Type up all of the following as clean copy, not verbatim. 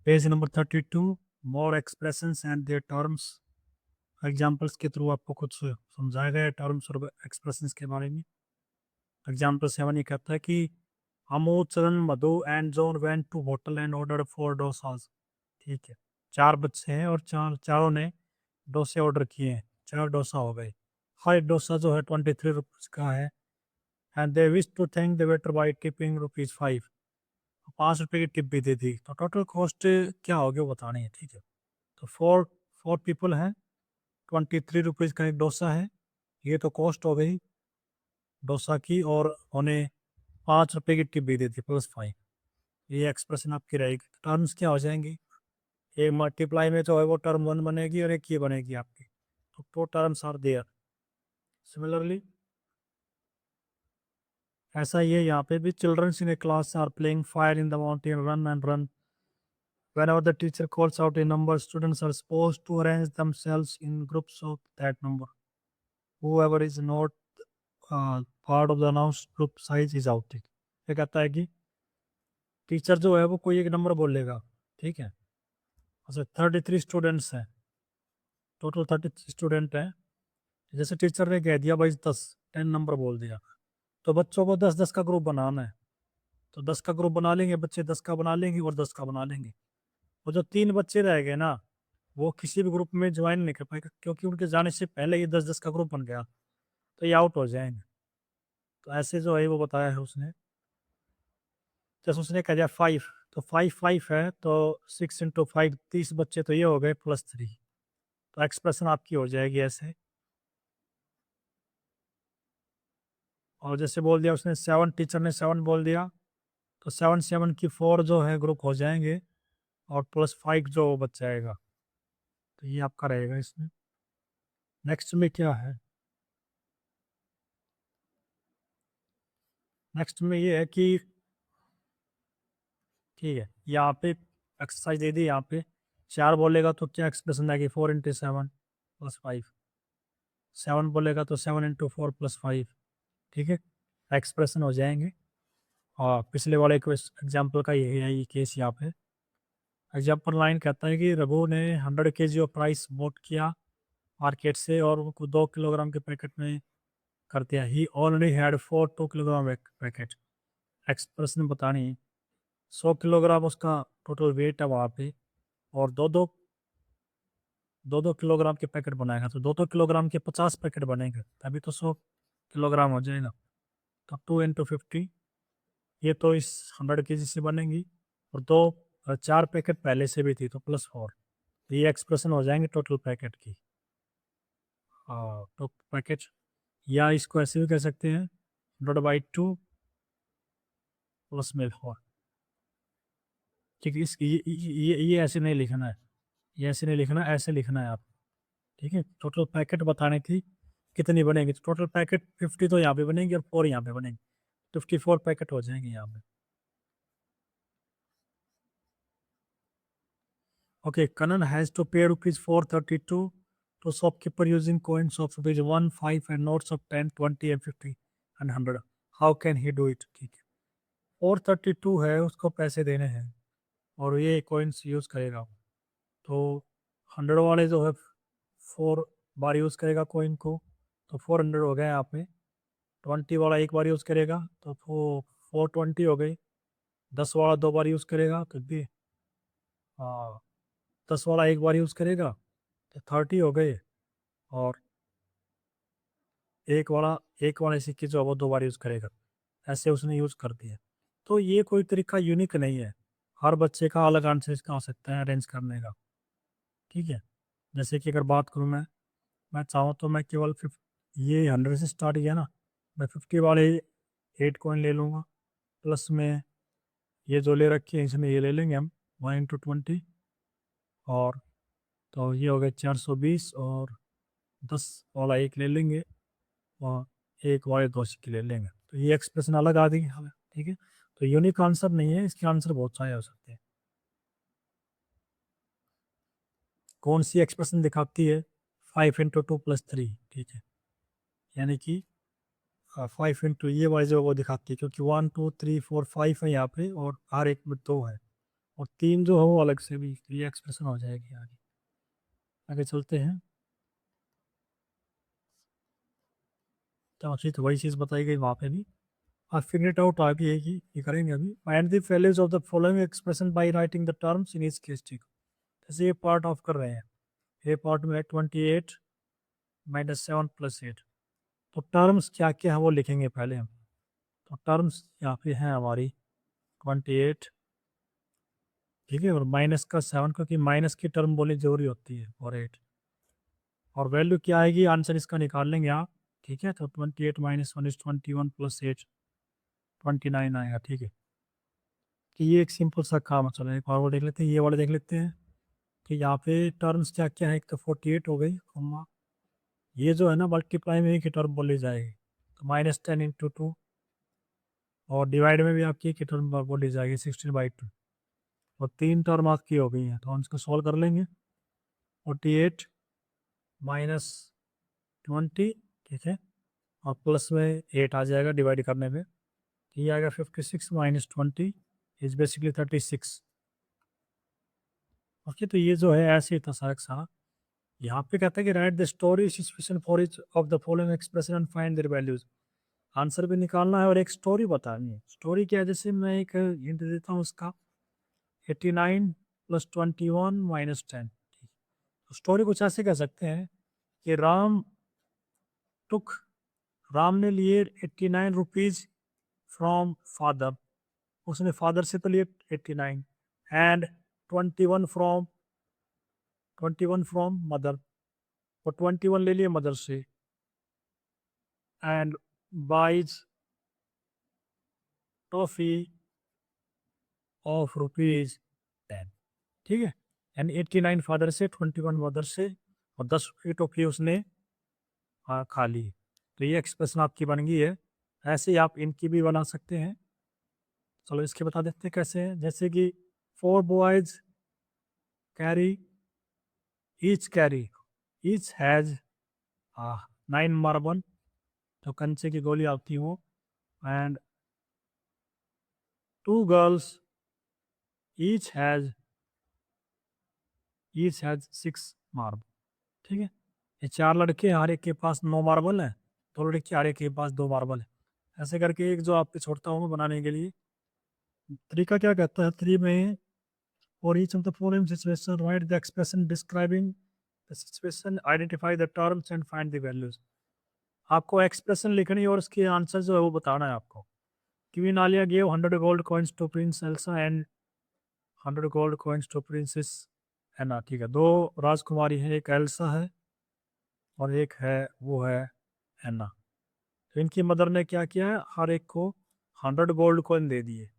Page number 32, more expressions and their terms. Examples के through आपको कुछ समझाया गया टर्म्स और एक्सप्रेशंस के बारे में। एग्जाम्पल 7 ये कहता है कि Amo, Charan, Madhu and John went to hotel and order 4 dosas. ठीक है, 4 बच्चे हैं और चारों ने डोसे ऑर्डर किए हैं, 4 डोसा हो गए। हर डोसा जो है 23 रुपीज़ का है। And they wish to thank the waiter by tipping ₹5। 5 रुपये की टिप भी दे दी, तो टोटल कॉस्ट क्या होगी वो बतानी है। ठीक है, तो फोर फोर पीपल हैं, 23 रुपीज़ का एक डोसा है, ये तो कॉस्ट हो गई डोसा की, और उन्हें 5 रुपये की टिप भी दी थी +5। ये एक्सप्रेशन आपकी रहेगी। टर्म्स क्या हो जाएंगी, एक मल्टीप्लाई में जो है वो टर्म 1 बनेगी और एक ये बनेगी आपकी, तो 2 टर्म्स आर देयर। सिमिलरली ऐसा ही है यहाँ पे भी, childrens in a class are playing fire in the mountain, run and run. Whenever the teacher calls out a number, students are supposed to arrange themselves in groups of that number. Whoever is not part of the announced group size is out. ये कहता है कि teacher जो है वो कोई एक number बोलेगा, ठीक है। अच्छा, 33 स्टूडेंट्स हैं, टोटल 33 स्टूडेंट हैं। जैसे टीचर ने कह दिया भाई 10 नंबर बोल दिया, तो बच्चों को 10-10 का ग्रुप बनाना है, तो 10 का ग्रुप बना लेंगे बच्चे, 10 का बना लेंगे और 10 का बना लेंगे। और जो 3 बच्चे रह गए ना, वो किसी भी ग्रुप में ज्वाइन नहीं कर पाएगा, क्योंकि उनके जाने से पहले ये 10-10 का ग्रुप बन गया, तो ये आउट हो जाएंगे। तो ऐसे जो है वो बताया है उसने। जैसे उसने कह दिया 5, तो 5 है, तो 6 × 5 30 बच्चे, तो ये हो गए +3। तो एक्सप्रेशन आपकी हो जाएगी ऐसे। और जैसे बोल दिया उसने 7, टीचर ने 7 बोल दिया, तो 7 की 4 जो है ग्रुप हो जाएंगे, और +5 जो बच जाएगा, तो ये आपका रहेगा इसमें। नेक्स्ट में क्या है, नेक्स्ट में ये है कि ठीक है, यहाँ पे एक्सरसाइज दे दी, यहाँ पे 4 बोलेगा तो क्या एक्सप्रेशन आएगी, 4 × 7 +5। 7 बोलेगा तो 7 × 4 +5। ठीक है, एक्सप्रेशन हो जाएंगे। और पिछले वाले एग्जाम्पल का यही है, ये केस यहाँ पे। एग्जाम्पल 9 कहता है कि रघु ने 100 kg ऑफ राइस बोट किया मार्केट से, और उनको 2 किलोग्राम के पैकेट में कर दिया। He already had 4 2 kilogram packet. Expression बतानी है। 100 किलोग्राम उसका टोटल वेट है वहाँ पे, और दो दो किलोग्राम के पैकेट बनाएगा, तो 2 किलोग्राम के 50 पैकेट बनेंगे, तभी तो 100 किलोग्राम हो जाएगा। तो 2 × 50, ये तो इस 100 kg से बनेंगी, और 4 पैकेट पहले से भी थी, तो +4। ये एक्सप्रेशन हो जाएंगे टोटल पैकेट की। तो पैकेट, या इसको ऐसे भी कह सकते हैं, 100/2 +4। ठीक है, ये ऐसे नहीं लिखना है, ये ऐसे नहीं लिखना, ऐसे लिखना है आप। ठीक है, टोटल पैकेट बतानी थी कितनी बनेगी, तो टोटल पैकेट 50 तो यहाँ पे बनेगी और 4 यहाँ पे बनेगी, 54 पैकेट हो जाएंगे यहाँ पे। ओके, कनन हैज टू पे ₹432 to shopkeeper using coins of ₹1, 5 and notes of 10, 20 and 50 and 100. How can he do it? ठीक है, 432 है, उसको पैसे देने हैं और ये कॉइन्स यूज़ करेगा, तो 100 वाले जो है 4 बार यूज़ करेगा कॉइन को, तो 400 हो गया यहाँ पे। 20 वाला एक बार यूज़ करेगा, तो 420 हो गई। 10 वाला 2 बार यूज़ करेगा, तो भी 10 वाला एक बार यूज़ करेगा, तो 30 हो गए। और एक वाले सिक्के जो है वो 2 बार यूज़ करेगा, ऐसे उसने यूज़ कर दिया। तो ये कोई तरीका यूनिक नहीं है, हर बच्चे का अलग आंसर इसका हो सकता है अरेंज करने का। ठीक है, जैसे कि अगर बात करूँ मैं चाहूँ तो मैं केवल ये 100 से स्टार्ट किया ना, मैं 50 वाले 8 कॉइन ले लूँगा, प्लस में ये जो ले रखी है इसमें ये ले लेंगे हम 1 × 20, और तो ये हो गया 420, और 10 वाला एक ले लेंगे, और एक वाले 2 सिक्के ले लेंगे, तो ये एक्सप्रेशन अलग आ गई हमें। ठीक है, तो यूनिक आंसर नहीं है, इसके आंसर बहुत सारे हो सकते हैं। कौन सी एक्सप्रेशन दिखाती है 5 × 2 + 3? ठीक है, यानी कि 5 × ये वाली जो वो दिखाती है, क्योंकि 1 2 3 4 5 है यहाँ पे, और हर एक में 2 है, और 3 जो है वो अलग से भी, ये एक्सप्रेशन हो जाएगी। आगे आगे चलते हैं। तो वही चीज़ बताई गई वहाँ पे भी। आप फिगर इट आउट आगे है कि ये करेंगे अभी। Find the values of the following expression by writing the terms in each case. ठीक, जैसे ये पार्ट ऑफ कर रहे हैं, ये पार्ट में 28 माइनस 7 प्लस 8। तो टर्म्स क्या क्या है वो लिखेंगे पहले हम। तो टर्म्स यहाँ पे हैं हमारी 28, ठीक है, और माइनस का 7, क्योंकि माइनस की टर्म बोलनी जरूरी होती है, और 8। और वैल्यू क्या आएगी, आंसर इसका निकाल लेंगे आप। ठीक है, तो 28 माइनस 1 इज 21 प्लस 8 29 आएगा। ठीक है, कि ये एक सिंपल सा काम है। चलो एक और वो देख लेते हैं, ये वाले देख लेते हैं कि यहाँ पे टर्म्स क्या क्या है। एक तो 48 हो गई, कॉमा ये जो है ना मल्टीप्लाई में एक ही टर्म बोली जाएगी, तो -10 इंटू 2, और डिवाइड में भी आपकी एक ही टर्म बोली जाएगी 16/2। और 3 टर्म आपकी हो गई हैं, तो हम इसको सॉल्व कर लेंगे। 48 माइनस 20, ठीक है, और प्लस में 8 आ जाएगा डिवाइड करने में, तो ये आएगा 56 माइनस 20 इज बेसिकली 36। ओके, तो ये जो है ऐसे ही था सारा। यहाँ पे कहता है कि right the story situation for each of the following expression and find there values. Answer भी निकालना है और एक स्टोरी बतानी है। स्टोरी क्या है, जैसे मैं एक हिंट देता हूँ उसका, 89 प्लस 21 माइनस 10। तो स्टोरी कुछ ऐसे कह सकते हैं कि टुक राम ने लिए 89 रुपीज फ्रॉम फादर, उसने फादर से तो लिए 89, एंड 21 फ्रॉम 21 फ्रॉम मदर, और 21 ले लिए मदर से, and buys toffee of rupees 10। ठीक है, एंड 89 फादर से, 21 मदर से, और 10 की टॉफी उसने खा ली। तो ये एक्सप्रेशन आपकी बन गई है। ऐसे ही आप इनकी भी बना सकते हैं। चलो इसके बता देते हैं कैसे है। जैसे कि 4 boys carry each has 9 marble, तो कंचे की गोली आती हो, and 2 girls each has 6 marble. ठीक है, ये 4 लड़के हर एक के पास 9 मार्बल है, 2 लड़के हर एक के पास 2 मार्बल है। ऐसे करके एक जो आप पे छोड़ता हूँ बनाने के लिए। तरीका क्या कहता है 3 में, for each of the following situation right the expression describing the situation, identify the terms and find the values. आपको एक्सप्रेशन लिखनी है और उसके आंसर जो है वो बताना है आपको। Queen Alia gave 100 gold coins to prince Elsa and 100 gold coins to princess Anna. ठीक है, 2 राजकुमारी है, एक एल्सा है और एक है वो है एना। तो इनकी मदर ने क्या किया है, हर एक को 100 गोल्ड कॉइन दे दिए।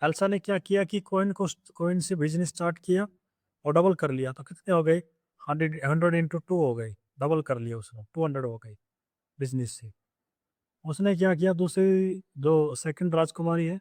एल्सा ने क्या किया कि कॉइन से बिजनेस स्टार्ट किया और डबल कर लिया, तो कितने हो गए, 100 इंटू 2 हो गई, डबल कर लिया उसने, 200 हो गई बिजनेस से। उसने क्या किया, दूसरी जो सेकंड राजकुमारी है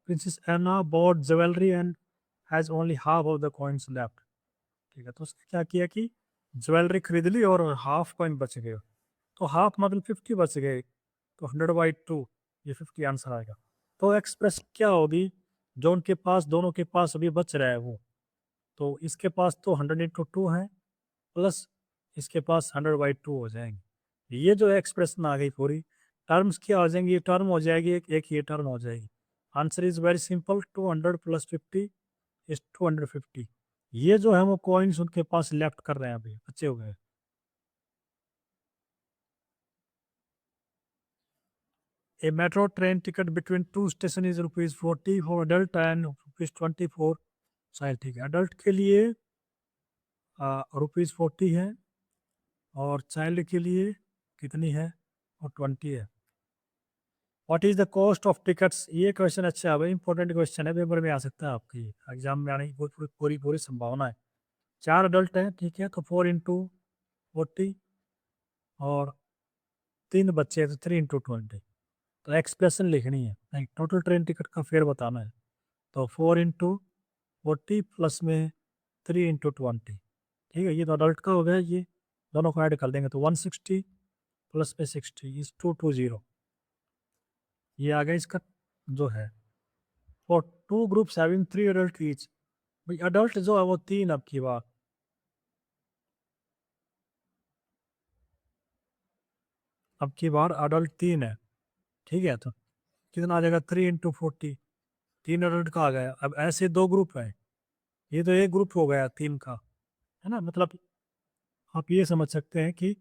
princess Anna bought jewellery and has only half of the coins left. ठीक है, तो उसने क्या किया कि ज्वेलरी खरीद ली और हाफ कॉइन बच गए, तो हाफ मतलब 50 बच गए, तो 100/2, ये 50 आंसर आएगा। तो एक्सप्रेस क्या होगी, जो उनके पास दोनों के पास अभी बच रहा है वो, तो इसके पास तो 100/2 है, प्लस इसके पास 100/2 हो जाएंगे। ये जो एक्सप्रेशन आ गई पूरी, टर्म्स क्या हो जाएंगी, ये टर्म हो जाएगी, एक ये टर्म हो जाएगी। Answer is very simple, 200 plus 50 is 250। ये जो है वो कॉइन्स उनके पास लेफ्ट कर रहे हैं, अभी बचे हुए हैं। A metro train ticket between 2 station is ₹40 for adult and ₹20 for child। ठीक है, अडल्ट के लिए ₹40 है, और चाइल्ड के लिए कितनी है, और 20 है। What is the cost of tickets, ये क्वेश्चन अच्छा है भाई, इंपॉर्टेंट क्वेश्चन है, पेपर में आ सकता है आपकी एग्जाम में आने की पूरी पूरी पूरी संभावना है। 4 अडल्ट है, ठीक है, तो 4 इंटू 40, और 3 बच्चे हैं तो 3 इंटू 20। तो एक्सप्रेशन लिखनी है, टोटल ट्रेन टिकट का फेयर बताना है, तो 4 इंटू 40 प्लस में 3 इंटू 20। ठीक है, ये तो अडल्ट का हो गया, ये दोनों को ऐड कर देंगे तो 160 प्लस में 60 इज 220। ये आ गया इसका जो है 2 groups having 3 adults each. भाई adult जो है वो 3 अब की बार. अब की बार adult 3 है. ठीक है, तो कितना आ जाएगा 3 into 40. 3 adult का आ गया. अब ऐसे 2 ग्रुप है. ये तो एक ग्रुप हो गया 3 का, है ना. मतलब आप ये समझ सकते हैं कि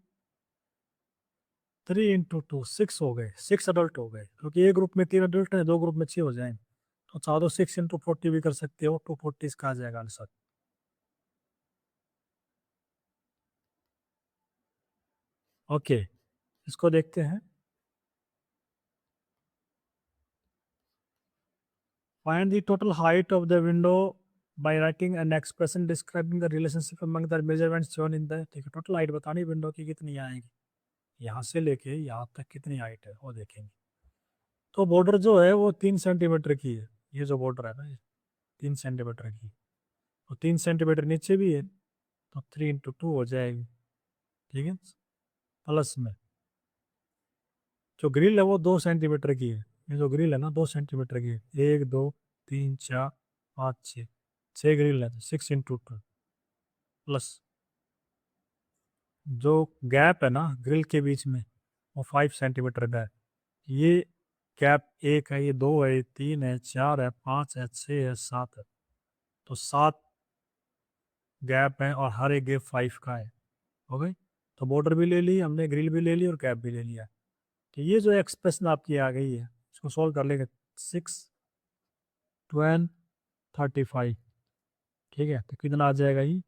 3 into 2 6 हो गए. 6 अडल्ट हो गए, क्योंकि एक ग्रुप में 3 अडल्ट है, 2 ग्रुप में 6 हो जाए. तो चाहो तो 6 into 40 भी कर सकते हो. 240 इसका आ जाएगा आंसर. ओके, इसको देखते हैं. Find the total height of the window by writing an expression describing the relationship among the measurements shown in the. ठीक है, टोटल हाइट बतानी विंडो की कितनी आएगी. यहाँ से लेके यहाँ तक कितनी हाइट है वो देखेंगे. तो बॉर्डर जो है वो 3 सेंटीमीटर की है. ये जो बॉर्डर है ना, ये 3 सेंटीमीटर की. तो 3 सेंटीमीटर नीचे भी है, तो 3 into 2 हो जाएगी. ठीक है, प्लस में जो ग्रिल है वो 2 सेंटीमीटर की है. ये जो ग्रिल है ना 2 सेंटीमीटर की है. 1 2 3 4 5 6 6 ग्रिल है, तो 6 into 2 प्लस जो गैप है ना ग्रिल के बीच में वो 5 सेंटीमीटर का है. ये गैप 1 है, ये 2 है, ये 3 है, 4 है, 5 है, 6 है, 7 है. तो 7 गैप है और हर एक गैप 5 का है. हो गई. तो बॉर्डर भी ले ली हमने, ग्रिल भी ले ली और गैप भी ले लिया. तो ये जो एक्सप्रेशन आपकी आ गई है इसको सॉल्व कर लेंगे. 6 12 35. ठीक है, तो कितना आ जाएगा ये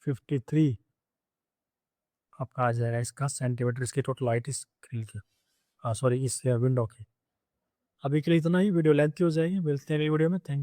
53 आपका आ जाएगा इसका सेंटीमीटर. इसकी टोटल हाइट इस ग्रिल की, हाँ सॉरी, इस विंडो की. अभी के लिए इतना ही. वीडियो लेंथी हो जाएगी. मिलते हैं अगली वीडियो में. थैंक